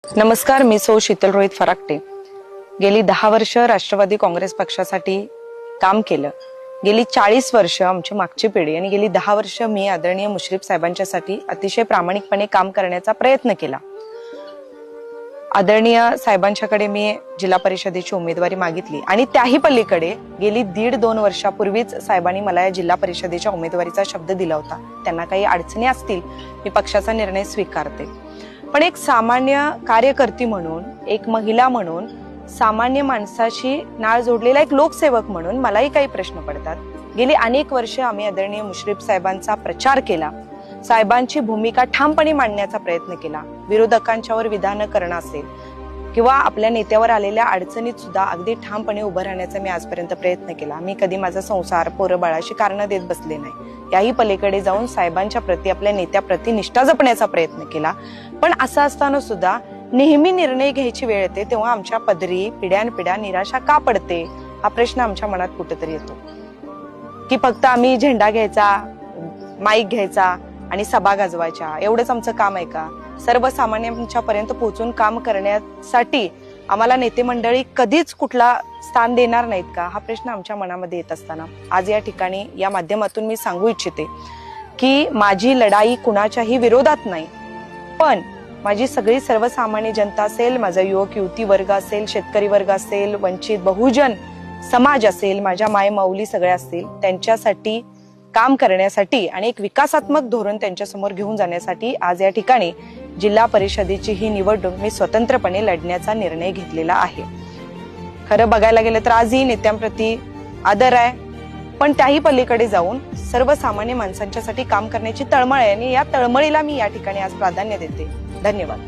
नमस्कार, मी सौ शीतल रोहित फराकटे। गेली 10 वर्ष राष्ट्रवादी काँग्रेस पक्षासाठी काम केलं। गेली 40 वर्ष आमची मागची पिढी आणि गेली 10 वर्ष मी आदरणीय मुश्रीफ साहेबांच्यासाठी अतिशय प्रामाणिकपणे काम करण्याचा प्रयत्न केला। आदरणीय साहेबांच्याकडे मी जिल्हा परिषदेची उमेदवारी मागितली आणि त्याही पलीकडे गेली 1.5-2 वर्षापूर्वीच साहेबांनी मला या जिल्हा परिषदेच्या उमेदवारीचा शब्द दिला होता। त्यांना काही अडचणी असतील, मी पक्षाचा निर्णय स्वीकारते, पण एक सामान्य कार्यकर्ती म्हणून, एक महिला म्हणून, सामान्य माणसाशी नाळ जोडलेला एक लोकसेवक म्हणून मलाही काही प्रश्न पडतात। गेली अनेक वर्ष आम्ही आदरणीय मुश्रीफ साहेबांचा प्रचार केला, साहेबांची भूमिका ठामपणे मांडण्याचा प्रयत्न केला। विरोधकांच्यावर विधान करणं असेल किंवा आपल्या नेत्यावर आलेल्या अडचणीत सुद्धा अगदी ठामपणे उभं राहण्याचा मी आजपर्यंत प्रयत्न केला। मी कधी माझा संसार, पोरं बाळाशी कारणं देत बसले नाही। याही पलीकडे जाऊन साहेबांच्या प्रती, आपल्या नेत्याप्रती निष्ठा जपण्याचा प्रयत्न केला। पण असं असताना सुद्धा नेहमी निर्णय घ्यायची वेळ येते तेव्हा आमच्या पदरी पिढ्यानपिढ्या निराशा का पडते, हा प्रश्न आमच्या मनात कुठेतरी येतो की फक्त आम्ही झेंडा घ्यायचा, माईक घ्यायचा आणि सभा गाजवायच्या, एवढंच आमचं काम आहे का? सर्वसामान्यांच्या पर्यंत पोहोचून काम करण्यासाठी आम्हाला नेते मंडळी कधीच कुठला स्थान देणार नाहीत का? हा प्रश्न आमच्या मनामध्ये येत असताना आज या ठिकाणी या माध्यमातून मी सांगू इच्छिते की माझी लढाई कुणाच्याही विरोधात नाही, पण माझी सगळी सर्वसामान्य जनता असेल, माझा युवक युवती वर्ग असेल, शेतकरी वर्ग असेल, वंचित बहुजन समाज असेल, माझ्या माय माऊली सगळ्या असतील, त्यांच्यासाठी काम करण्यासाठी आणि एक विकासात्मक धोरण त्यांच्यासमोर घेऊन जाण्यासाठी आज या ठिकाणी जिल्हा परिषदेची ही निवडणूक मी स्वतंत्रपणे लढण्याचा निर्णय घेतलेला आहे। खरं बघायला गेलं तर आजही नेत्यांप्रती आदर आहे, पण त्याही पलीकडे जाऊन सर्वसामान्य माणसांच्यासाठी काम करण्याची तळमळ आहे आणि या तळमळीला मी या ठिकाणी आज प्राधान्य देते। धन्यवाद।